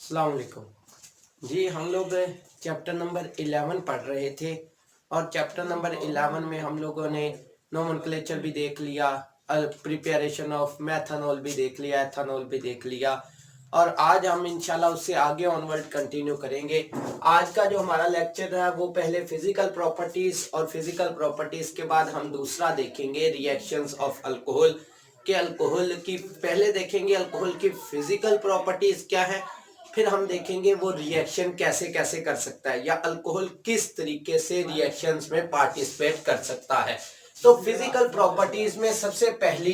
अस्सलाम वालेकुम जी। हम लोग चैप्टर नंबर 11 पढ़ रहे थे और चैप्टर नंबर 11 में हम लोगों ने नोमेनक्लेचर भी देख लिया, प्रिपरेशन ऑफ मेथनॉल भी देख लिया, एथनॉल भी देख लिया और आज हम इंशाल्लाह उससे आगे ऑनवर्ड कंटिन्यू करेंगे। आज का जो हमारा लेक्चर है वो पहले फिजिकल प्रॉपर्टीज और फिजिकल प्रॉपर्टीज के बाद हम दूसरा देखेंगे रिएक्शंस ऑफ अल्कोहल के अल्कोहल की पहले देखेंगे अल्कोहल की फिजिकल प्रॉपर्टीज क्या है, फिर हम देखेंगे वो रिएक्शन कैसे कैसे कर सकता है या अल्कोहल किस तरीके से रिएक्शंस में पार्टिसिपेट कर सकता है। तो फिजिकल प्रॉपर्टीज में सबसे पहली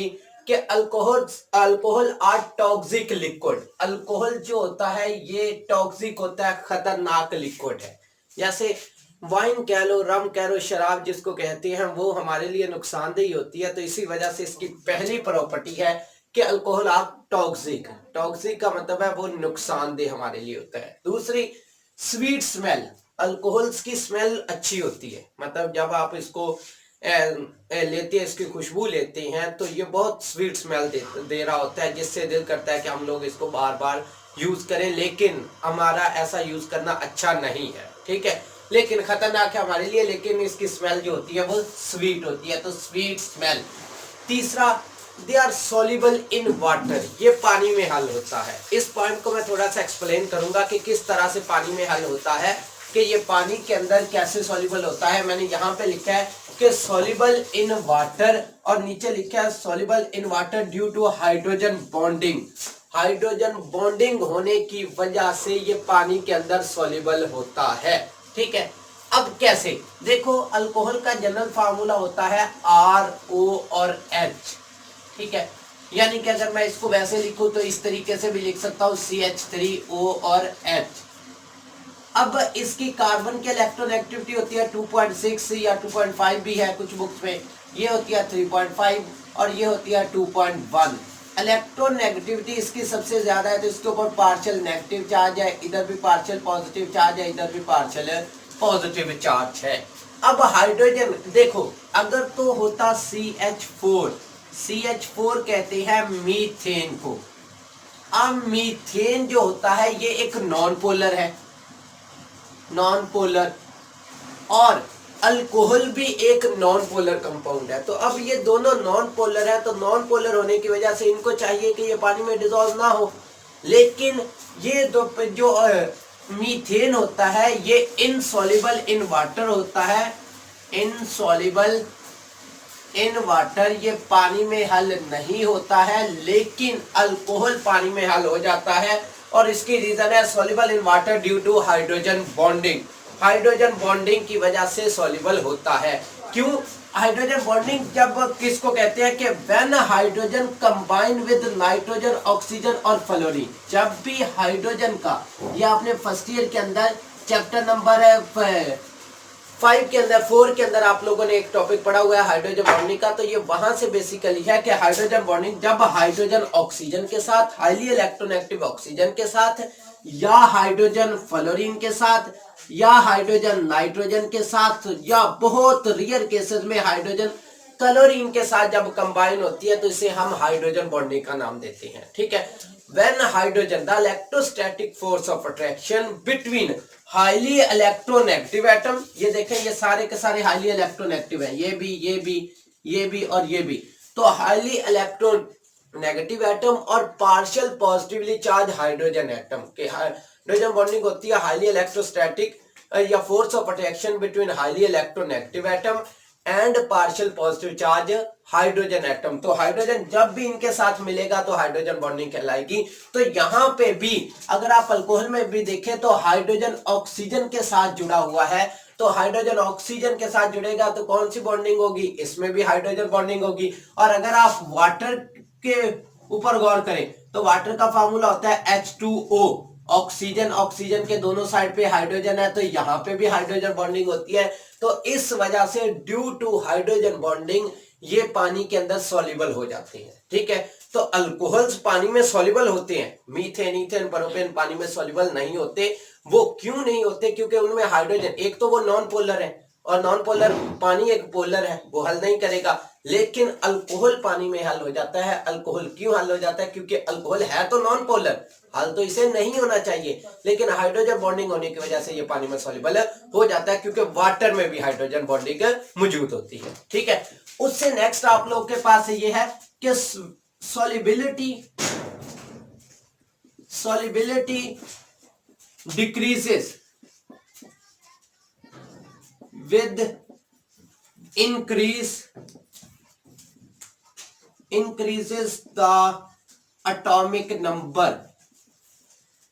कि alcohol alcohol are toxic liquid. Alcohol जो होता है ये टॉक्सिक होता है, खतरनाक लिक्विड है। जैसे वाइन कह लो, रम कह लो, शराब जिसको कहते हैं वो हमारे लिए नुकसानदेही होती है। तो इसी वजह से इसकी पहली प्रॉपर्टी है कि अल्कोहल आप टॉक्सिक। टॉक्सिक का मतलब है वो नुकसानदेह हमारे लिए होता है। दूसरी, स्वीट स्मेल। अल्कोहल्स की स्मेल अच्छी होती है, मतलब जब आप इसको लेते हैं, इसकी खुशबू लेते हैं तो ये बहुत स्वीट स्मेल दे रहा होता है, जिससे दिल करता है कि हम लोग इसको बार बार यूज करें, लेकिन हमारा ऐसा यूज करना अच्छा नहीं है, ठीक है, लेकिन खतरनाक है हमारे लिए। लेकिन इसकी स्मेल जो होती है वो स्वीट होती है, तो स्वीट स्मेल। तीसरा, they are soluble in water. ये पानी में हल होता है। इस पॉइंट को मैं थोड़ा सा एक्सप्लेन करूंगा कि किस तरह से पानी में हल होता है, कि ये पानी के अंदर कैसे सोल्यूबल होता है। मैंने यहाँ पे लिखा है कि सोल्यूबल इन वाटर और नीचे लिखा है soluble in water due to hydrogen bonding. Hydrogen bonding होने की वजह से ये पानी के अंदर सोल्यूबल होता है, ठीक है। अब कैसे, देखो अल्कोहल का जनरल फार्मूला होता है RO और H, ठीक है। यानी कि अगर मैं इसको वैसे लिखूं तो इस तरीके से भी लिख सकता हूं CH3O और H। अब इसकी कार्बन की इलेक्ट्रोनेगेटिविटी होती है 2.6 या 2.5 भी है कुछ बुक्स में, ये होती है 3.5 और ये होती है 2.1। इलेक्ट्रोनेगेटिविटी इसकी सबसे ज्यादा है, तो इसके ऊपर पार्शियल नेगेटिव चार्ज है, इधर भी पार्शियल पॉजिटिव चार्ज है, इधर भी पार्शियल पॉजिटिव चार्ज है। अब हाइड्रोजन देखो, अगर तो होता CH4 कहते हैं मीथेन को। अब मीथेन जो होता है ये एक नॉन पोलर है, नॉन पोलर, और अल्कोहल भी एक नॉन पोलर कंपाउंड है। तो अब ये दोनों नॉन पोलर है, तो नॉन पोलर होने की वजह से इनको चाहिए कि ये पानी में डिसॉल्व ना हो, लेकिन ये जो मीथेन होता है ये इनसॉल्युबल इन वाटर होता है, इनसॉल्युबल इन वाटर, ये पानी में हल नहीं होता है, लेकिन अल्कोहल पानी में हल हो जाता है। और इसकी रीजन है soluble in water due to hydrogen bonding. Hydrogen bonding की वजह से सॉल्युबल होता है। क्यों हाइड्रोजन बॉन्डिंग, जब किसको कहते हैं कि when hydrogen combine with nitrogen, oxygen और फ्लोरीन। जब भी हाइड्रोजन का, ये आपने फर्स्ट ईयर के अंदर चैप्टर नंबर 5 के अंदर 4 के अंदर आप लोगों ने एक टॉपिक पढ़ा हुआ है हाइड्रोजन बॉन्डिंग का, तो ये वहां से बेसिकली है कि हाइड्रोजन बॉन्डिंग जब हाइड्रोजन ऑक्सीजन के साथ, हाईली इलेक्ट्रोनेगेटिव ऑक्सीजन के साथ, या हाइड्रोजन फ्लोरीन के साथ, या हाइड्रोजन नाइट्रोजन के साथ, या बहुत रेयर केसेस में हाइड्रोजन क्लोरीन के साथ जब कंबाइन होती है, तो इसे हम हाइड्रोजन बॉन्डिंग का नाम देते हैं, ठीक है। When hydrogen, the electrostatic force of attraction between highly electronegative atom, ये देखें ये सारे के सारे हाईली इलेक्ट्रोनेगेटिव है, ये भी, ये भी, ये भी और ये भी। तो हाईली इलेक्ट्रोनेगेटिव एटम और partial positively charge hydrogen atom के हाइड्रोजन बॉन्डिंग होती है हाईली इलेक्ट्रोस्टैटिक या force of attraction between highly electronegative atom and partial positive charge hydrogen atom. तो हाइड्रोजन जब भी इनके साथ मिलेगा तो हाइड्रोजन बॉन्डिंग कहलाएगी। तो यहाँ पे भी अगर आप अल्कोहल में भी देखें तो हाइड्रोजन ऑक्सीजन के साथ जुड़ा हुआ है, तो हाइड्रोजन ऑक्सीजन के साथ जुड़ेगा तो कौन सी बॉन्डिंग होगी, इसमें भी हाइड्रोजन बॉन्डिंग होगी। और अगर आप वाटर के ऊपर गौर करें तो वाटर का फार्मूला होता है H2O। ऑक्सीजन, ऑक्सीजन के दोनों साइड पे हाइड्रोजन है, तो यहाँ पे भी हाइड्रोजन बॉन्डिंग होती है। तो इस वजह से ड्यू टू हाइड्रोजन बॉन्डिंग ये पानी के अंदर सॉल्युबल हो जाते हैं, ठीक है। तो अल्कोहल्स पानी में सॉल्युबल होते हैं, मीथेन, ईथेन, प्रोपेन पानी में सॉल्युबल नहीं होते। वो क्यों नहीं होते, क्योंकि उनमें हाइड्रोजन, एक तो वो नॉन पोलर है, और नॉन पोलर पानी एक पोलर है, वो हल नहीं करेगा। लेकिन अल्कोहल पानी में हल हो जाता है। अल्कोहल क्यों हल हो जाता है? क्योंकि अल्कोहल है तो नॉन पोलर, हल तो इसे नहीं होना चाहिए, लेकिन हाइड्रोजन बॉन्डिंग होने की वजह से ये पानी में सॉल्युबल हो जाता है, क्योंकि वाटर में भी हाइड्रोजन बॉन्डिंग मौजूद होती है। ठीक है, उससे नेक्स्ट आप लोग के पास ये है कि solubility decreases with increases the atomic number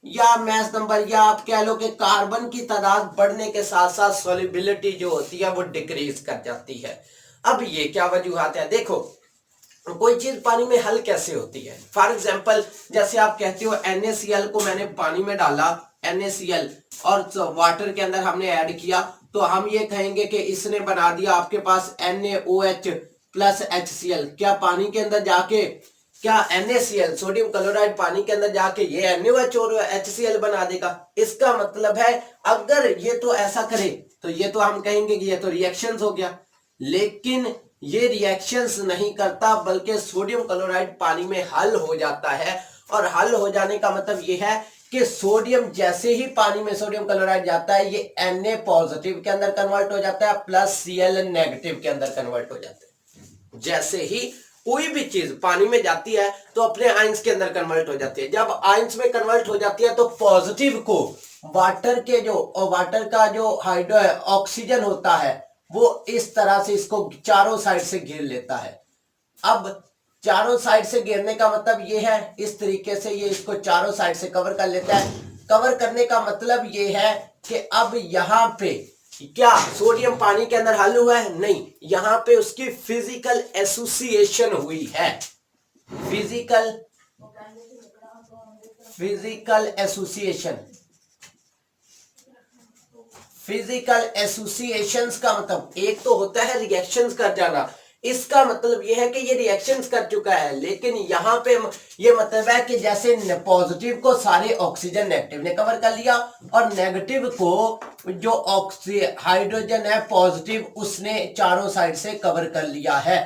या मैस नंबर, या आप कह लो कि कार्बन की तादाद बढ़ने के साथ साथ सॉल्युबिलिटी जो होती है वो डिक्रीज कर जाती है। अब ये क्या वजूहात है? देखो, कोई चीज पानी में हल कैसे होती है? फॉर एग्जाम्पल, जैसे आप कहते हो NaCl को मैंने पानी में डाला, NaCl, और वाटर के अंदर हमने ऐड किया, तो हम ये कहेंगे कि इसने बना दिया आपके पास NaOH प्लस HCl। क्या पानी के अंदर जाके, क्या NaCl सोडियम क्लोराइड पानी के अंदर जाके ये NaOH और HCl बना देगा? इसका मतलब है अगर ये तो ऐसा करे तो ये तो हम कहेंगे कि ये तो रिएक्शंस हो गया, लेकिन ये रिएक्शंस नहीं करता, बल्कि सोडियम क्लोराइड पानी में हल हो जाता है। और हल हो जाने का मतलब ये है कि सोडियम जैसे ही पानी में सोडियम क्लोराइड जाता है, ये Na पॉजिटिव के अंदर कन्वर्ट हो जाता है, प्लस Cl नेगेटिव के अंदर कन्वर्ट हो जाता है। जैसे ही कोई भी चीज पानी में जाती है तो अपने आयंस के अंदर कन्वर्ट हो जाती है। जब आयंस में कन्वर्ट हो जाती है तो पॉजिटिव को वाटर का जो हाइड्रो ऑक्सीजन होता है वो इस तरह से इसको चारों साइड से घेर लेता है। अब चारों साइड से घेरने का मतलब ये है, इस तरीके से ये इसको चारों साइड से कवर कर लेता है। कवर करने का मतलब ये है कि अब यहाँ पे क्या सोडियम पानी के अंदर हल हुआ है? नहीं, यहाँ पे उसकी फिजिकल एसोसिएशन हुई है। फिजिकल एसोसिएशंस का मतलब एक तो होता है रिएक्शंस कर जाना, इसका मतलब यह है कि ये रिएक्शंस कर चुका है। लेकिन यहाँ पे ये मतलब है कि जैसे पॉजिटिव को सारे ऑक्सीजन नेगेटिव ने कवर कर लिया, और नेगेटिव को जो हाइड्रोजन है पॉजिटिव उसने चारों साइड से कवर कर लिया है।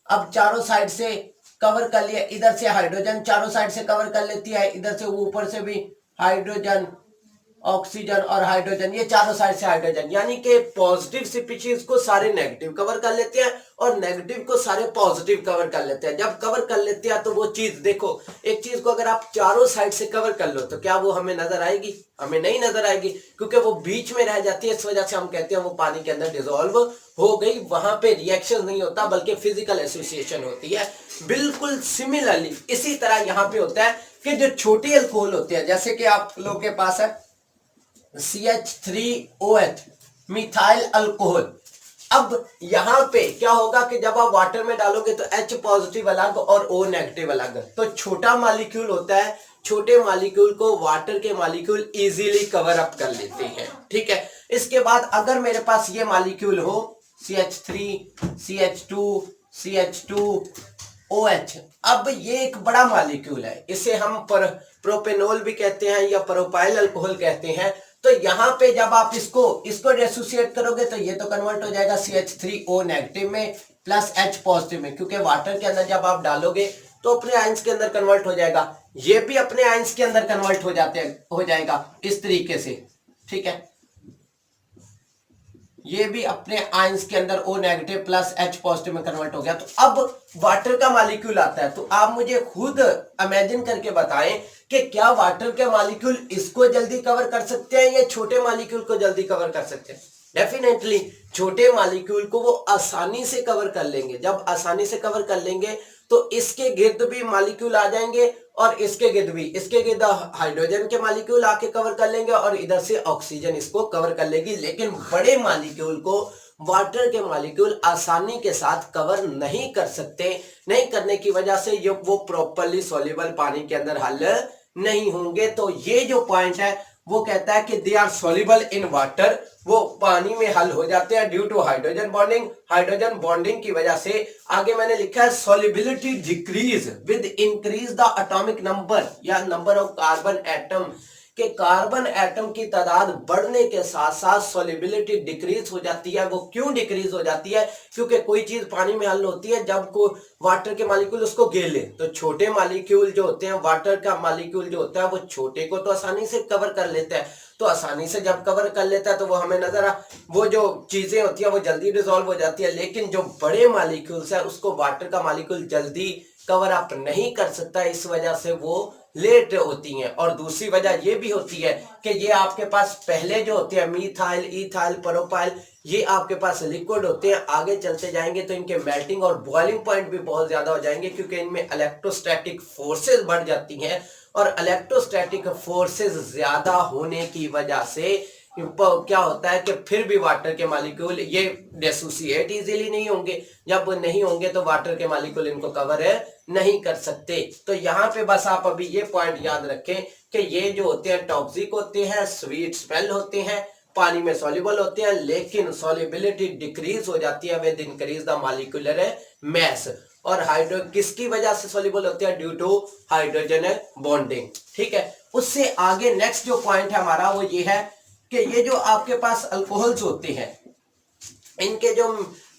अब चारों साइड से कवर कर लिया, इधर से हाइड्रोजन चारों साइड से कवर कर लेती है, इधर से ऊपर से भी हाइड्रोजन, ऑक्सीजन और हाइड्रोजन, ये चारों साइड से हाइड्रोजन, यानी कि पॉजिटिव स्पीशीज को सारे नेगेटिव कवर कर लेते हैं और नेगेटिव को सारे पॉजिटिव कवर कर लेते हैं। जब कवर कर लेते हैं तो वो चीज, देखो एक चीज को अगर आप चारों साइड से कवर कर लो तो क्या वो हमें नजर आएगी? हमें नहीं नजर आएगी, क्योंकि वो बीच में रह जाती है। इस वजह से हम कहते हैं वो पानी के अंदर डिसॉल्व हो गई। वहां पे रिएक्शन नहीं होता बल्कि फिजिकल एसोसिएशन होती है। बिल्कुल सिमिलरली इसी तरह यहाँ पे होता है कि जो छोटे अल्कोहल होते हैं, जैसे कि आप लोग के पास है CH3OH मिथाइल अल्कोहल। अब यहाँ पे क्या होगा कि जब आप वाटर में डालोगे तो H पॉजिटिव अलग और O नेगेटिव अलग, तो छोटा मॉलिक्यूल होता है, छोटे मॉलिक्यूल को वाटर के मॉलिक्यूल इजीली कवर अप कर लेते हैं। ठीक है, इसके बाद अगर मेरे पास ये मॉलिक्यूल हो CH3, CH2, CH2OH, अब ये एक बड़ा मॉलिक्यूल है, इसे हम प्रोपेनॉल भी कहते हैं या प्रोपाइल अल्कोहल कहते हैं। तो यहाँ पे जब आप इसको एसोसिएट करोगे तो ये तो कन्वर्ट हो जाएगा CH3O नेगेटिव में प्लस H पॉजिटिव में, क्योंकि वाटर के अंदर जब आप डालोगे तो अपने आयंस के अंदर कन्वर्ट हो जाएगा, ये भी अपने आयंस के अंदर कन्वर्ट हो जाएगा इस तरीके से। ठीक है, ये भी अपने आयंस के अंदर O negative plus H positive में कन्वर्ट हो गया। तो अब वाटर का मॉलिक्यूल आता है, तो आप मुझे खुद इमेजिन करके बताएं कि क्या वाटर के मॉलिक्यूल इसको जल्दी कवर कर सकते हैं या छोटे मॉलिक्यूल को जल्दी कवर कर सकते हैं? डेफिनेटली छोटे मॉलिक्यूल को वो आसानी से कवर कर लेंगे। जब आसानी से कवर कर लेंगे तो इसके गिर्द भी मॉलिक्यूल आ जाएंगे और इसके गिर्द हाइड्रोजन के मॉलिक्यूल आके कवर कर लेंगे और इधर से ऑक्सीजन इसको कवर कर लेगी। लेकिन बड़े मॉलिक्यूल को वाटर के मॉलिक्यूल आसानी के साथ कवर नहीं कर सकते। नहीं करने की वजह से ये वो प्रॉपर्ली सॉल्युबल पानी के अंदर हल नहीं होंगे। तो ये जो पॉइंट है वो कहता है कि they are soluble in water, वो पानी में हल हो जाते हैं due to hydrogen bonding. Hydrogen bonding की वजह से आगे मैंने लिखा है solubility decrease with increase the atomic number या नंबर ऑफ कार्बन एटम, कि कार्बन एटम की तादाद बढ़ने के साथ साथ सॉल्युबिलिटी डिक्रीज हो जाती है। वो क्यों डिक्रीज हो जाती है? क्योंकि कोई चीज पानी में हल होती है जब को वाटर के मॉलिक्यूल उसको घेर ले, तो छोटे मॉलिक्यूल जो होते हैं, वाटर का मॉलिक्यूल जो होता है वो छोटे को तो आसानी से कवर कर लेता है, तो आसानी से जब कवर कर लेता है तो वो हमें नजर आ, वो जो चीजें होती है वो जल्दी डिसॉल्व हो जाती है। लेकिन जो बड़े मॉलिक्यूल्स है उसको वाटर का मॉलिक्यूल जल्दी कवर अप नहीं कर सकता, इस वजह से वो लेट होती हैं। और दूसरी वजह ये भी होती है कि ये आपके पास पहले जो होते हैं मीथाइल, इथाइल, प्रोपाइल, ये आपके पास लिक्विड होते हैं। आगे चलते जाएंगे तो इनके मेल्टिंग और बॉइलिंग पॉइंट भी बहुत ज्यादा हो जाएंगे, क्योंकि इनमें इलेक्ट्रोस्टैटिक फोर्सेस बढ़ जाती हैं, और इलेक्ट्रोस्टैटिक फोर्सेस ज्यादा होने की वजह से क्या होता है कि फिर भी वाटर के मॉलिक्यूल ये डिसोसिएट इजीली नहीं होंगे। जब नहीं होंगे तो वाटर के मॉलिक्यूल इनको कवर नहीं कर सकते। तो यहाँ पे बस आप अभी ये पॉइंट याद रखें कि ये जो होते हैं टॉक्सिक होते हैं, स्वीट स्मेल होते हैं, पानी में सॉल्युबल होते हैं, लेकिन सॉल्युबिलिटी डिक्रीज हो जाती है with increase the molecular mass. और हाइड्रो किसकी वजह से सॉल्युबल होते हैं? Due to hydrogen bonding. ठीक है, उससे आगे नेक्स्ट जो पॉइंट है हमारा वो ये है कि ये जो आपके पास अल्कोहल्स होते हैं, इनके जो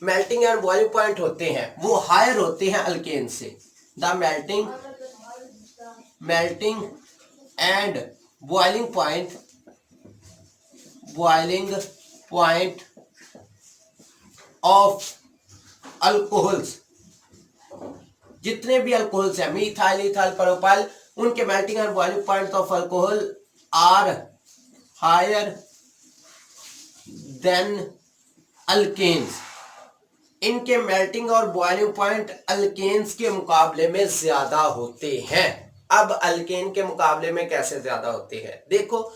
मेल्टिंग एंड बॉइलिंग पॉइंट होते हैं वो हायर होते हैं अल्केन से। The melting and boiling point of alcohols, जितने भी अल्कोहल्स हैं, मीथाइल, इथाइल, प्रोपाइल, उनके melting and boiling point of alcohol are higher than alkanes. इनके मेल्टिंग और बॉइलिंग पॉइंट अल्केन्स के मुकाबले में ज्यादा होते हैं। अब अल्केन के मुकाबले में कैसे ज्यादा होते हैं? देखो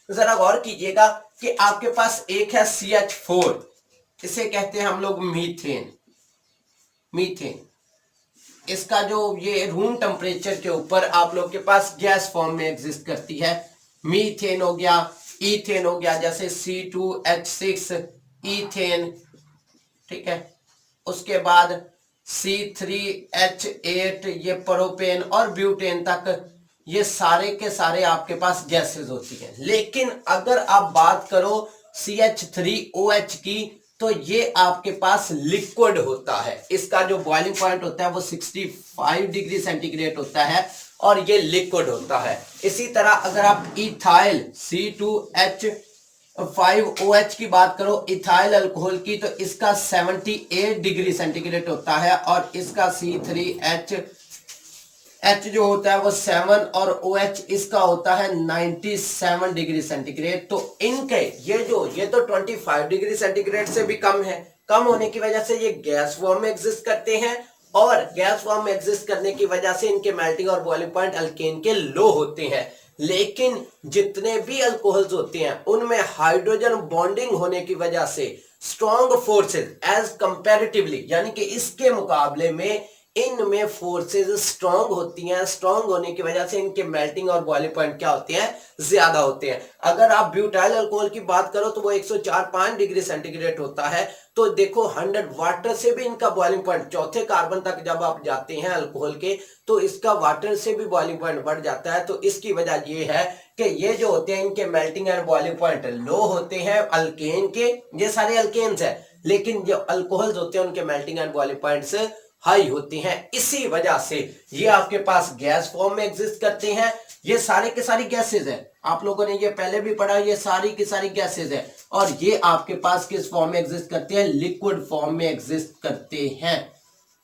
जरा गौर कीजिएगा कि आपके पास एक है CH4, इसे कहते हैं हम लोग मीथेन। इसका जो ये रूम टेम्परेचर के ऊपर आप लोग के पास गैस फॉर्म में एग्जिस्ट करती है। मीथेन हो गया, ईथेन हो गया, जैसे C2H6 ईथेन, ठीक है। उसके बाद C3H8 ये प्रोपेन और ब्यूटेन तक, ये सारे के सारे आपके पास गैसेस होती हैं। लेकिन अगर आप बात करो CH3OH की, तो ये आपके पास लिक्विड होता है। इसका जो बॉइलिंग पॉइंट होता है वो 65 डिग्री सेंटीग्रेड होता है और ये लिक्विड होता है। इसी तरह अगर आप इथाइल C2H5OH की बात करो, इथाइल अल्कोहल की, तो इसका 78 डिग्री सेंटीग्रेड होता है, और इसका C3H जो होता है वो 7 और OH इसका होता है 97 डिग्री सेंटीग्रेड। तो इनके ये तो 25 डिग्री सेंटीग्रेड से भी कम है। कम होने की वजह से ये गैस फॉर्म में एग्जिस्ट करते हैं, और गैस फॉर्म में एग्जिस्ट करने की वजह से इनके मेल्टिंग और बॉइलिंग पॉइंट अल्केन के लो होते हैं। लेकिन जितने भी अल्कोहल्स होते हैं उनमें हाइड्रोजन बॉन्डिंग होने की वजह से स्ट्रॉन्ग फोर्सेस एज कंपैरेटिवली, यानी कि इसके मुकाबले में इनमें फोर्सेस स्ट्रॉन्ग होती हैं। स्ट्रॉन्ग होने की वजह से इनके मेल्टिंग और बॉइलिंग पॉइंट क्या होते हैं? ज्यादा होते हैं। अगर आप ब्यूटाइल अल्कोहल की बात करो तो वो 104-5 डिग्री सेंटीग्रेड होता है। तो देखो 100 वाटर से भी इनका बॉइलिंग पॉइंट, चौथे कार्बन तक जब आप जाते हैं अल्कोहल के, तो इसका वाटर से भी बॉइलिंग पॉइंट बढ़ जाता है। तो इसकी वजह ये है कि ये जो होते हैं इनके मेल्टिंग एंड बॉइलिंग पॉइंट लो होते हैं अल्केन के। ये सारे अल्केन्स है, लेकिन जो अल्कोहल्स होते हैं उनके melting and boiling points high होती हैं। इसी वजह से ये आपके पास गैस फॉर्म में एग्जिस्ट करते हैं। ये सारे के सारी गैसेज है, आप लोगों ने ये पहले भी पढ़ा, ये सारी की सारी गैसेज है, और ये आपके पास किस फॉर्म में एग्जिस्ट करते हैं? लिक्विड फॉर्म में एग्जिस्ट करते हैं।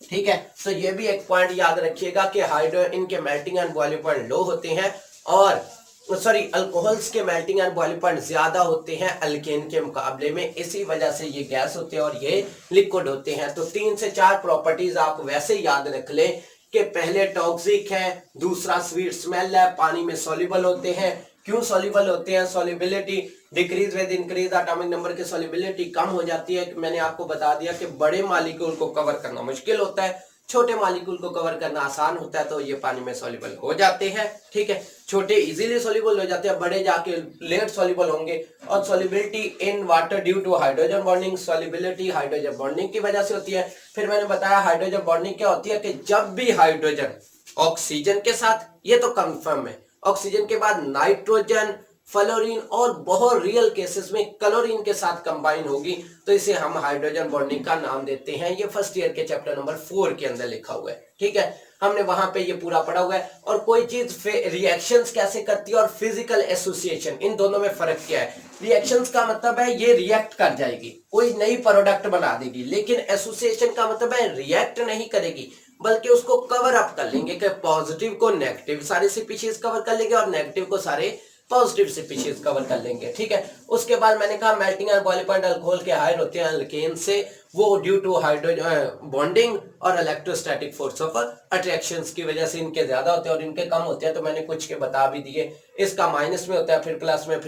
ठीक है, तो ये भी एक पॉइंट याद रखिएगा कि हाइड्रो इनके मेल्टिंग एंड बॉइलिंग पॉइंट लो होते हैं, और अल्कोहल्स के मेल्टिंग एंड बॉइलिंग पॉइंट ज्यादा होते हैं अल्केन के मुकाबले में। इसी वजह से ये गैस होते हैं और ये लिक्विड होते हैं। तो 3 से 4 प्रॉपर्टीज आप वैसे याद रख लें कि पहले टॉक्सिक है, दूसरा स्वीट स्मेल है, पानी में सॉल्युबल होते हैं। क्यों सॉल्युबल होते हैं? Solubility decrease with increase atomic number की सॉल्युबिलिटी कम हो जाती है। मैंने आपको बता दिया कि बड़े मॉलिक्यूल को कवर करना मुश्किल होता है, छोटे मॉलिक्यूल को कवर करना आसान होता है, तो ये पानी में सॉल्युबल हो जाते हैं। ठीक है, छोटे इजीली सॉल्युबल हो जाते हैं, बड़े जाके लेट सॉल्युबल होंगे। और solubility in water due to hydrogen bonding, solubility hydrogen bonding की वजह से होती है। फिर मैंने बताया हाइड्रोजन बॉन्डिंग क्या होती है कि जब भी हाइड्रोजन ऑक्सीजन के साथ, ये तो कंफर्म है, ऑक्सीजन के बाद नाइट्रोजन फ्लोरीन और बहुत रियल केसेस में क्लोरीन के साथ कंबाइन होगी तो इसे हम हाइड्रोजन बॉन्डिंग का नाम देते हैं। ये फर्स्ट ईयर के चैप्टर नंबर 4 के अंदर लिखा हुआ है, ठीक है, हमने वहां पे ये पूरा पढ़ा हुआ है। और कोई चीज रिएक्शंस कैसे करती है और फिजिकल एसोसिएशन, इन दोनों में फर्क क्या है। रिएक्शंस का मतलब है ये रिएक्ट कर जाएगी, कोई नई प्रोडक्ट बना देगी, लेकिन एसोसिएशन का मतलब है रिएक्ट नहीं करेगी बल्कि उसको कवर अप कर लेंगे कि पॉजिटिव को नेगेटिव सारे स्पीशीज कवर कर लेंगे और नेगेटिव को सारे पॉजिटिव स्पीशीज कवर कर लेंगे, ठीक है। उसके बाद मैंने कहा melting and boiling point alcohol के हायर होते हैं अल्केन से, वो ड्यू टू हाइड्रोजन बॉन्डिंग और इलेक्ट्रोस्टैटिक फोर्स ऑफ अट्रैक्शंस की वजह से इनके ज्यादा होते हैं और इनके कम होते हैं, तो मैंने कुछ के बता भी दिए। इसका माइनस में होता है, फिर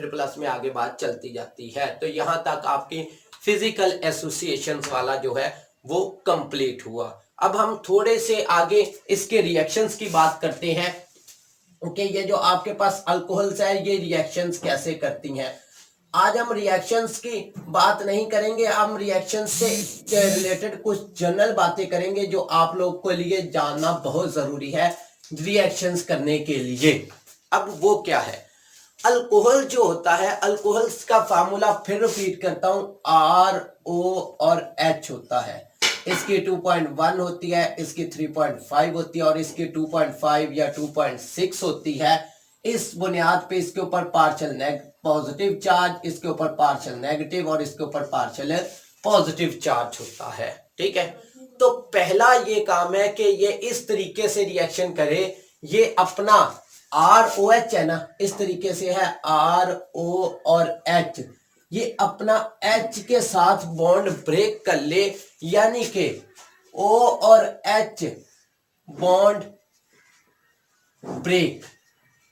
प्लस में आगे बात चलती जाती है। तो यहां तक आपकी फिजिकल एसोसिएशन वाला जो है वो कंप्लीट हुआ। अब हम थोड़े से आगे इसके रिएक्शंस की बात करते हैं। ओके, ये जो आपके पास अल्कोहल्स है ये रिएक्शंस कैसे करती हैं। आज हम रिएक्शंस की बात नहीं करेंगे, हम रिएक्शंस से रिलेटेड कुछ जनरल बातें करेंगे जो आप लोग को लिए जानना बहुत जरूरी है रिएक्शंस करने के लिए। अब वो क्या है, अल्कोहल जो होता है, अल्कोहल्स का फार्मूला फिर रिपीट करता हूं, RO और H होता है। इसकी 2.1 होती है, इसकी 3.5 होती है और इसकी 2.5 या 2.6 होती है। इस बुनियाद पे इसके ऊपर पार्शियल पॉजिटिव चार्ज, इसके ऊपर पार्शियल नेगेटिव और इसके ऊपर पार्शियल पॉजिटिव चार्ज होता है, ठीक है। तो पहला ये काम है कि ये इस तरीके से रिएक्शन करे, ये अपना ROH है ना, इस तरीके से है RO और H, ये अपना H के साथ बॉन्ड ब्रेक कर ले, यानी कि O और H बॉन्ड ब्रेक।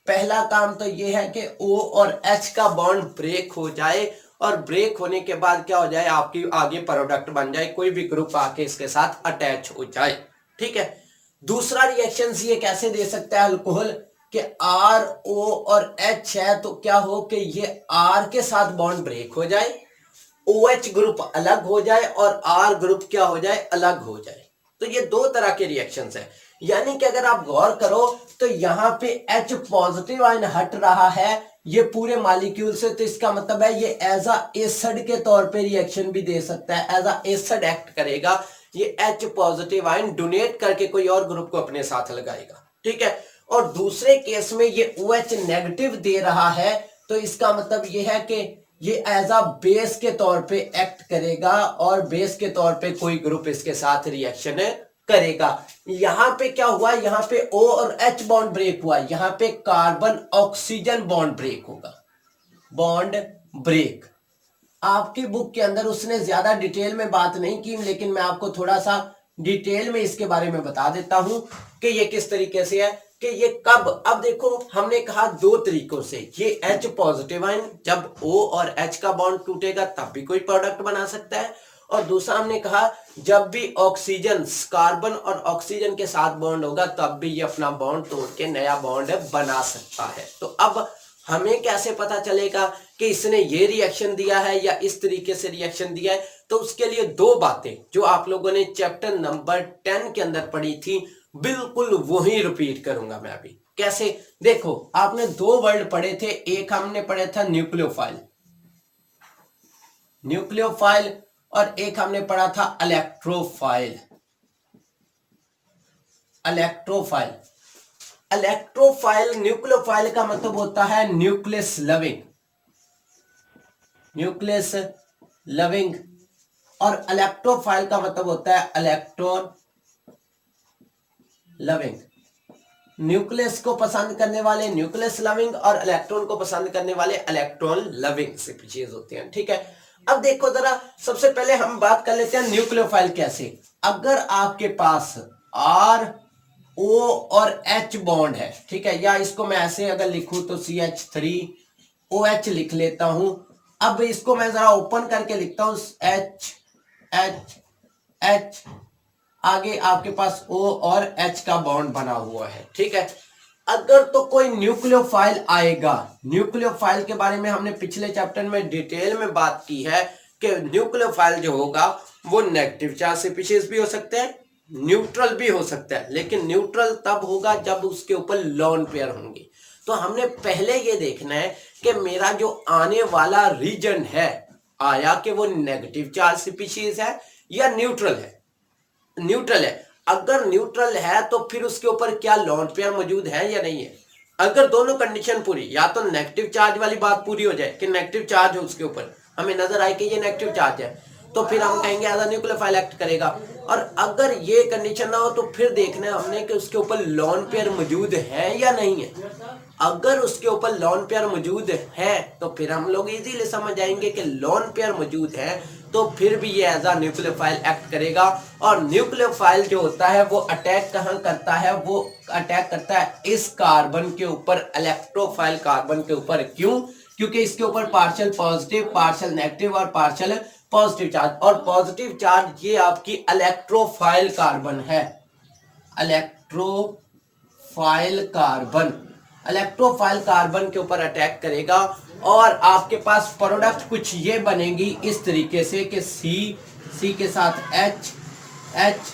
पहला काम तो ये है कि O और H का बॉन्ड ब्रेक हो जाए और ब्रेक होने के बाद क्या हो जाए, आपकी आगे प्रोडक्ट बन जाए, कोई भी ग्रुप आके इसके साथ अटैच हो जाए, ठीक है। दूसरा रिएक्शन ये कैसे दे सकता है अल्कोहल कि RO और H है तो क्या हो कि ये R के साथ बॉन्ड ब्रेक हो जाए, OH ग्रुप अलग हो जाए और R ग्रुप क्या हो जाए, अलग हो जाए। तो ये दो तरह के रिएक्शंस है, यानी कि अगर आप गौर करो तो यहाँ पे H पॉजिटिव आयन हट रहा है ये पूरे मॉलिक्यूल से, तो इसका मतलब है ये एज अ एसिड के तौर पे रिएक्शन भी दे सकता है, एज अ एसिड एक्ट करेगा। ये H पॉजिटिव आयन डोनेट करके कोई और ग्रुप को अपने साथ लगाएगा, ठीक है। और दूसरे केस में ये OH नेगेटिव दे रहा है, तो इसका मतलब ये है कि ये एज अ बेस के तौर पे एक्ट करेगा और बेस के तौर पे कोई ग्रुप इसके साथ रिएक्शन करेगा। यहां पे क्या हुआ, यहां पे O और H बॉन्ड ब्रेक हुआ, यहां पे कार्बन ऑक्सीजन बॉन्ड ब्रेक होगा, बॉन्ड ब्रेक। आपकी बुक के अंदर उसने ज्यादा डिटेल में बात नहीं की, लेकिन मैं आपको थोड़ा सा डिटेल में इसके बारे में बता देता हूं कि ये किस तरीके से है कि ये कब। अब देखो हमने कहा दो तरीकों से, ये H पॉजिटिव आयन जब O और H का बॉन्ड टूटेगा तब भी कोई प्रोडक्ट बना सकता है, और दूसरा हमने कहा जब भी ऑक्सीजन कार्बन और ऑक्सीजन के साथ बॉन्ड होगा तब भी ये अपना बॉन्ड तोड़ के नया बॉन्ड बना सकता है। तो अब हमें कैसे पता चलेगा कि इसने ये रिएक्शन दिया है या इस तरीके से रिएक्शन दिया है, तो उसके लिए दो बातें जो आप लोगों ने चैप्टर नंबर 10 के अंदर पढ़ी थी बिल्कुल वही रिपीट करूंगा मैं अभी। कैसे, देखो आपने दो वर्ड पढ़े थे, एक हमने पढ़ा था न्यूक्लियोफाइल, न्यूक्लियोफाइल, और एक हमने पढ़ा था इलेक्ट्रोफाइल। इलेक्ट्रोफाइल, इलेक्ट्रोफाइल, न्यूक्लियोफाइल का मतलब होता है न्यूक्लियस लविंग, न्यूक्लियस लविंग, और इलेक्ट्रोफाइल का मतलब होता है इलेक्ट्रॉन लविंग। न्यूक्लियस को पसंद करने वाले न्यूक्लियस लविंग और इलेक्ट्रॉन को पसंद करने वाले इलेक्ट्रॉन लविंग स्पीशीज होते हैं, ठीक है। अब देखो जरा, सबसे पहले हम बात कर लेते हैं न्यूक्लियोफाइल कैसे। अगर आपके पास R O और H बॉन्ड है, ठीक है, या इसको मैं ऐसे अगर लिखूं तो CH3OH लिख लेता हूं। अब इसको मैं जरा ओपन करके लिखता हूं, H आगे आपके पास O और H का बॉन्ड बना हुआ है, ठीक है। अगर तो कोई न्यूक्लियोफाइल आएगा, न्यूक्लियोफाइल के बारे में हमने पिछले चैप्टर में डिटेल में बात की है कि न्यूक्लियोफाइल जो होगा वो नेगेटिव चार्ज स्पीशीज भी हो सकते हैं, न्यूट्रल भी हो सकता है, लेकिन न्यूट्रल तब होगा जब उसके ऊपर लोन पेयर होंगे। तो हमने पहले ये देखना है कि मेरा जो आने वाला रीजन है आया कि वो नेगेटिव चार्ज स्पीशीज है या न्यूट्रल है। न्यूट्रल है, अगर न्यूट्रल है तो फिर उसके ऊपर क्या लोन पेयर मौजूद है या नहीं है। अगर दोनों कंडीशन पूरी, या तो नेगेटिव चार्ज वाली बात पूरी हो जाए कि नेगेटिव चार्ज हो उसके ऊपर, हमें नजर आए कि ये नेगेटिव चार्ज है, तो फिर हम कहेंगे एज अ न्यूक्लियोफाइल एक्ट करेगा। और अगर ये कंडीशन ना हो तो फिर देखना है हमने कि उसके ऊपर लोन पेयर मौजूद है या नहीं है। अगर उसके ऊपर लोन पेयर मौजूद है तो फिर हम लोग इजीली समझ जाएंगे कि लोन पेयर मौजूद है, तो फिर भी ये एज अ न्यूक्लियोफाइल एक्ट करेगा। और न्यूक्लियोफाइल जो होता है वो अटैक कहाँ करता है, वो अटैक करता है इस कार्बन के ऊपर, इलेक्ट्रोफाइल कार्बन के ऊपर। क्यों? क्योंकि इसके ऊपर पार्शियल पॉजिटिव, पार्शियल नेगेटिव और पार्शियल पॉजिटिव चार्ज, और पॉजिटिव चार्ज ये आपकी इलेक्ट्रोफाइल कार्बन है। इलेक्ट्रोफाइल कार्बन, इलेक्ट्रोफाइल कार्बन के ऊपर अटैक करेगा और आपके पास प्रोडक्ट कुछ ये बनेगी इस तरीके से कि सी के साथ H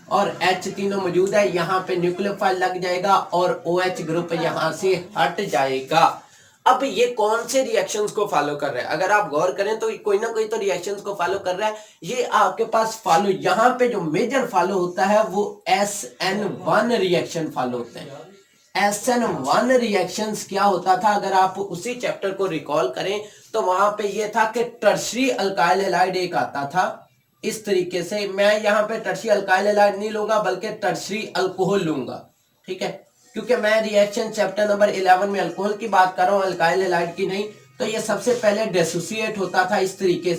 और H तीनों मौजूद है, यहाँ पे न्यूक्लियोफाइल लग जाएगा और OH ग्रुप यहाँ से हट जाएगा। अब ये कौन से रिएक्शंस को फॉलो कर रहा है, अगर आप गौर करें तो कोई ना कोई तो रिएक्शंस को फॉलो कर रहा है। ये आपके पास फॉलो, यहाँ पे जो मेजर फॉलो होता है वो SN1 रिएक्शन फॉलो होते हैं। SN1 रिएक्शंस क्या होता था, अगर आप उसी चैप्टर को रिकॉल करें तो वहां पे ये था कि टर्शरी अल्काइल हैलाइड एक आता था इस तरीके से। मैं यहाँ पे टर्शरी अल्काइल हैलाइड नहीं लूंगा बल्कि टर्शरी अल्कोहल लूंगा, ठीक है, क्योंकि मैं रिएक्शन चैप्टर नंबर 11 में अल्कोहल की बात कर रहा हूँ, अल्काइल हैलाइड की नहीं। तो ये सबसे पहले डिसोसिएट होता था इस तरीके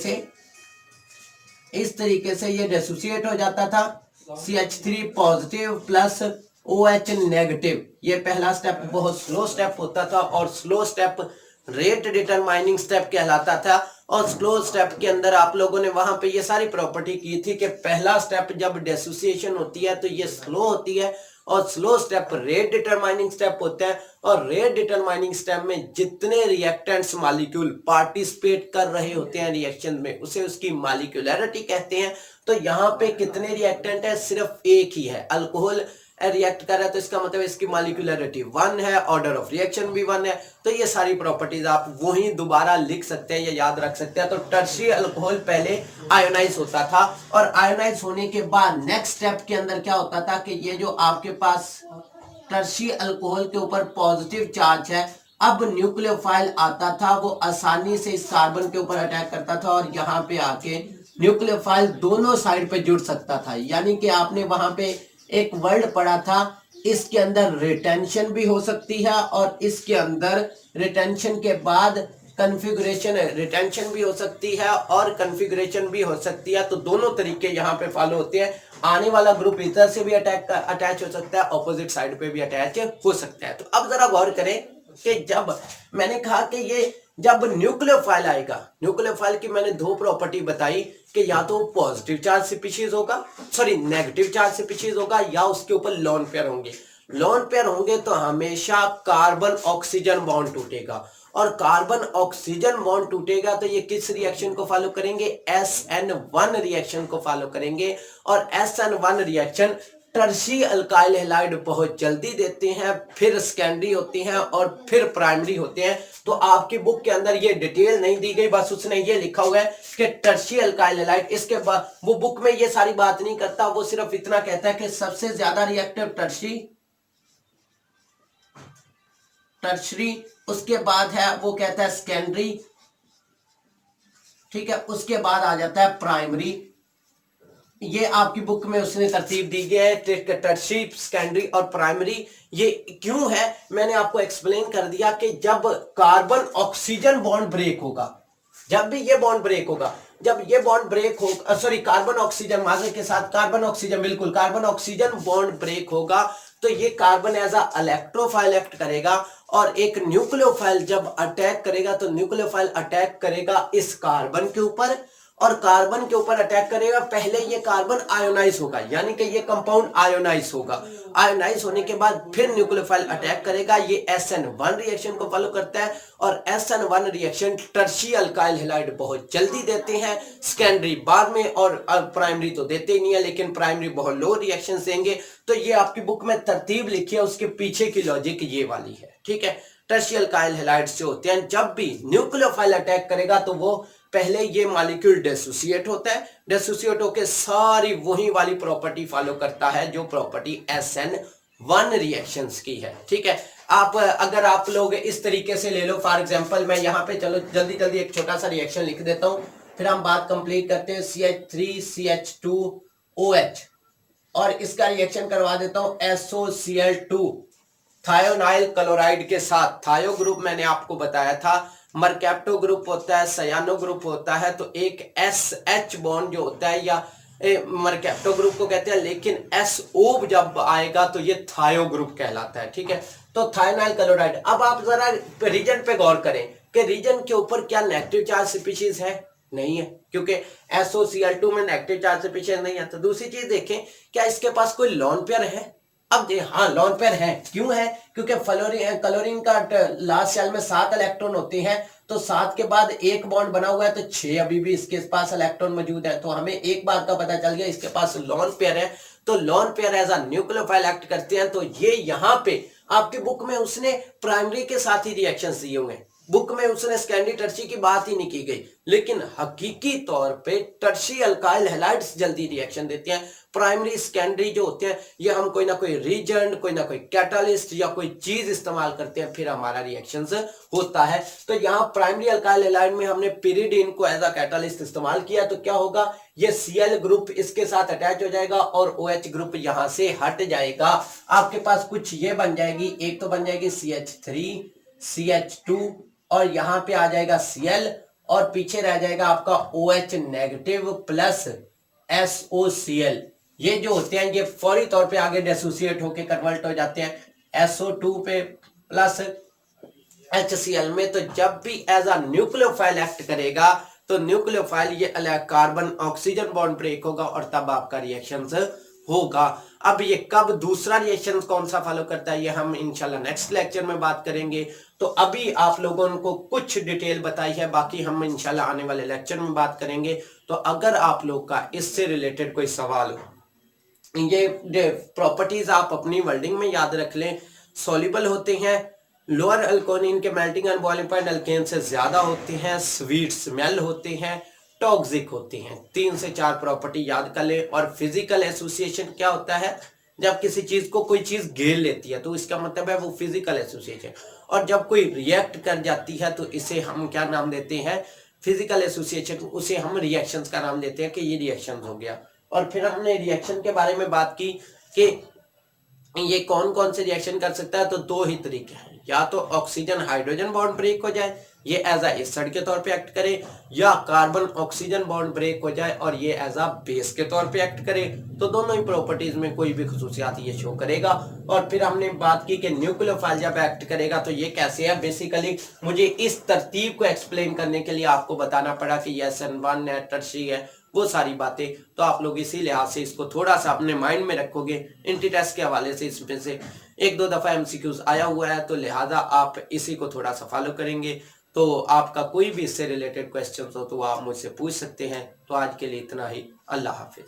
से ये डिसोसिएट हो जाता था, CH3 positive plus OH negative. ये पहला स्टेप बहुत स्लो स्टेप होता था और slow step rate determining step कहलाता था। और स्लो स्टेप के अंदर आप लोगों ने वहां पे ये सारी प्रॉपर्टी की थी कि पहला स्टेप जब डिसोसिएशन होती है तो ये स्लो होती है और slow step rate determining step होता है। और रेट डिटरमाइनिंग स्टेप में जितने रिएक्टेंट्स मॉलिक्यूल पार्टिसिपेट कर रहे होते हैं रिएक्शन में उसे उसकी मॉलिक्यूलरिटी कहते हैं। तो यहाँ पे कितने रिएक्टेंट है, सिर्फ एक ही है, अल्कोहल रिएक्ट कर रहा है तो इसका मतलब इसकी मॉलिक्यूलरिटी 1 है, ऑर्डर ऑफ रिएक्शन भी 1 है। तो ये सारी प्रॉपर्टीज आप वही दोबारा लिख सकते हैं या याद रख सकते हैं। तो टर्शरी अल्कोहल पहले आयोनाइज होता था और आयोनाइज होने के बाद नेक्स्ट स्टेप के अंदर क्या होता था कि ये जो आपके पास टर्शरी अल्कोहल के ऊपर पॉजिटिव चार्ज है, अब न्यूक्लियोफाइल आता था, वो आसानी से इस कार्बन के ऊपर अटैक करता था और यहाँ पे आके न्यूक्लियोफाइल दोनों साइड पे जुड़ सकता था। यानी कि आपने वहां पे एक वर्ड पढ़ा था, इसके अंदर रिटेंशन भी हो सकती है और इसके अंदर रिटेंशन के बाद कन्फिगरेशन, रिटेंशन भी हो सकती है और कन्फिगरेशन भी हो सकती है। तो दोनों तरीके यहाँ पे फॉलो होते हैं। आने वाला ग्रुप इधर से भी अटैच हो सकता है, ऑपोजिट साइड पे भी अटैच हो सकता है। तो अब जरा गौर करें कि जब मैंने कहा कि ये जब न्यूक्लियोफाइल आएगा, न्यूक्लियोफाइल की मैंने दो प्रॉपर्टी बताई कि या तो पॉजिटिव चार्ज स्पीशीज होगा, सॉरी नेगेटिव चार्ज स्पीशीज होगा, या उसके ऊपर लोन पेयर होंगे। लोन पेयर होंगे तो हमेशा कार्बन ऑक्सीजन बॉन्ड टूटेगा और कार्बन ऑक्सीजन बॉन्ड टूटेगा तो ये किस रिएक्शन को फॉलो करेंगे, SN1 रिएक्शन को फॉलो करेंगे। और SN1 reaction tertiary alkyl halide बहुत जल्दी देते हैं, फिर सेकेंडरी होती हैं और फिर प्राइमरी होते हैं। तो आपकी बुक के अंदर ये डिटेल नहीं दी गई, बस उसने ये लिखा हुआ है कि टर्शरी अल्काइल हैलाइड। इसके बाद वो बुक में ये सारी बात नहीं करता, वो सिर्फ इतना कहता है कि सबसे ज्यादा रिएक्टिव टर्शरी, उसके बाद है वो कहता है सेकेंडरी, ठीक है, उसके बाद आ जाता है प्राइमरी। ये आपकी बुक में उसने तरतीब दी गई है, टर्शरी, सेकेंडरी और प्राइमरी। ये क्यों है मैंने आपको एक्सप्लेन कर दिया कि जब कार्बन ऑक्सीजन बॉन्ड ब्रेक होगा, जब भी ये बॉन्ड ब्रेक होगा, जब ये बॉन्ड ब्रेक होगा, सॉरी कार्बन ऑक्सीजन माजर के साथ कार्बन ऑक्सीजन, बिल्कुल कार्बन ऑक्सीजन बॉन्ड ब्रेक होगा तो ये carbon as a electrophile act करेगा और एक न्यूक्लियोफाइल जब अटैक करेगा तो न्यूक्लियोफाइल अटैक करेगा इस कार्बन के ऊपर और कार्बन के ऊपर अटैक करेगा, पहले ये कार्बन आयोनाइज होगा, यानी कि ये कंपाउंड आयोनाइज होगा। आयोनाइज होने के बाद फिर न्यूक्लियोफाइल अटैक करेगा, ये SN1 रिएक्शन को फॉलो करता है और SN1 reaction tertiary alkyl halide बहुत जल्दी देते हैं, सेकेंडरी बाद में, और प्राइमरी तो देते ही नहीं है, लेकिन प्राइमरी बहुत लो रिएक्शन देंगे। तो ये आपकी बुक में तरतीब लिखी है, उसके पीछे की लॉजिक ये वाली है, ठीक है। टर्शियरी अल्काइल हैलाइड्स जो होते हैं, जब भी न्यूक्लियोफाइल अटैक करेगा तो वो पहले ये मॉलिक्यूल डिसोसिएट होता है, डिसोसिएट होकर सारी वही वाली प्रॉपर्टी फॉलो करता है जो प्रॉपर्टी SN1 रिएक्शंस की है, ठीक है। आप अगर आप लोग इस तरीके से ले लो, फॉर एग्जांपल मैं यहाँ पे चलो जल्दी जल्दी एक छोटा सा रिएक्शन लिख देता हूँ, फिर हम बात कंप्लीट करते हैं। CH3CH2OH और इसका रिएक्शन करवा देता हूँ SOCl2 थायोनाइल क्लोराइड के साथ। थायो ग्रुप मैंने आपको बताया था, मरकैप्टो ग्रुप होता है, सयानो ग्रुप होता है, तो एक SH बॉन्ड जो होता है या मरकैप्टो ग्रुप को कहते हैं, लेकिन SO जब आएगा तो ये थायो ग्रुप कहलाता है, ठीक है। तो थायोनाइल क्लोराइड। अब आप जरा रीजन पे गौर करें कि रीजन के ऊपर क्या नेगेटिव चार्ज स्पीशीज है, नहीं है, क्योंकि SOCl2 में नेगेटिव चार्ज स्पीशीज नहीं है। तो दूसरी चीज देखें, क्या इसके पास कोई लोन पेयर है? अब हाँ, लोन पेयर है। क्यों है? क्योंकि क्लोरीन का लास्ट शेल में 7 इलेक्ट्रॉन होते हैं, तो 7 के बाद एक बॉन्ड बना हुआ है, तो 6 अभी भी इसके पास इलेक्ट्रॉन मौजूद है। तो हमें एक बात का पता चल गया, इसके पास लोन पेयर है। तो lone pair as a nucleophile act करते हैं। तो ये यहाँ पे आपकी बुक में उसने प्राइमरी के साथ ही रिएक्शन दिए हुए हैं, बुक में उसने सेकेंडरी टर्शियरी की बात ही नहीं की गई, लेकिन हकीकी तौर पे टर्शियरी अल्काइल हैलाइड्स जल्दी रिएक्शन देते हैं। प्राइमरी सेकेंडरी जो होते हैं, ये हम कोई ना कोई रीजेंट, कोई ना कोई कैटालिस्ट या कोई चीज इस्तेमाल करते हैं, फिर हमारा रिएक्शन होता है। तो यहाँ प्राइमरी अल्काइल हैलाइड में हमने पिरिडीन को एज अ कैटालिस्ट इस्तेमाल किया, तो क्या होगा, ये Cl ग्रुप इसके साथ अटैच हो जाएगा और OH ग्रुप यहां से हट जाएगा। आपके पास कुछ ये बन जाएगी, एक तो बन जाएगी CH3 CH2 और यहां पे आ जाएगा Cl और पीछे रह जाएगा आपका OH नेगेटिव प्लस SOCl। ये जो होते हैं ये फौरी तौर पे आगे डिसोसिएट होके कन्वर्ट हो जाते हैं SO2 पे प्लस HCl में। तो जब भी एज अ न्यूक्लियोफाइल एक्ट करेगा तो न्यूक्लियोफाइल ये कार्बन ऑक्सीजन बॉन्ड ब्रेक होगा और तब आपका रिएक्शन होगा। अब ये कब दूसरा रिएक्शन कौन सा फॉलो करता है, ये हम इंशाल्लाह नेक्स्ट लेक्चर में बात करेंगे। तो अभी आप लोगों को कुछ डिटेल बताई है, बाकी हम इंशाल्लाह आने वाले लेक्चर में बात करेंगे। तो अगर आप लोग का इससे रिलेटेड कोई सवाल हो, ये प्रॉपर्टीज आप अपनी वर्डिंग में याद रख लें। सॉल्युबल होते हैं, लोअर अल्कोनिन के melting and boiling point alkane से ज्यादा होते हैं, स्वीट स्मेल होते हैं, टॉक्सिक होती हैं। 3 से 4 प्रॉपर्टी याद कर ले। और फिजिकल एसोसिएशन क्या होता है, जब किसी चीज को कोई चीज घेर लेती है तो इसका मतलब है वो फिजिकल एसोसिएशन। और जब कोई रिएक्ट कर जाती है तो इसे हम क्या नाम देते हैं, फिजिकल एसोसिएशन, उसे हम रिएक्शंस का नाम देते हैं कि ये रिएक्शन हो गया। और फिर हमने रिएक्शन के बारे में बात की कि ये कौन कौन से रिएक्शन कर सकता है। तो 2 ही तरीके हैं, या तो ऑक्सीजन हाइड्रोजन बॉन्ड ब्रेक हो जाए, ये एज अ एसिड के तौर पे एक्ट करे, या कार्बन ऑक्सीजन बॉन्ड ब्रेक हो जाए और ये एज अ बेस के तौर पे एक्ट करे। तो दोनों ही प्रॉपर्टीज में कोई भी खुसूसियात ये शो करेगा। और फिर हमने बात की कि न्यूक्लियोफाइल जब एक्ट करेगा तो ये कैसे है। बेसिकली मुझे इस तरतीब को एक्सप्लेन करने के लिए आपको बताना पड़ा कि ये SN1 है, टर्शियरी है, वो सारी बातें। तो आप लोग इसी लिहाज से इसको थोड़ा सा अपने माइंड में रखोगे। एंटी टेस्ट के हवाले से इसमें से 1-2 दफा MCQs आया हुआ है, तो लिहाजा आप इसी को थोड़ा सा फॉलो करेंगे। तो आपका कोई भी इससे रिलेटेड क्वेश्चन हो तो आप मुझसे पूछ सकते हैं। तो आज के लिए इतना ही। अल्लाह हाफिज।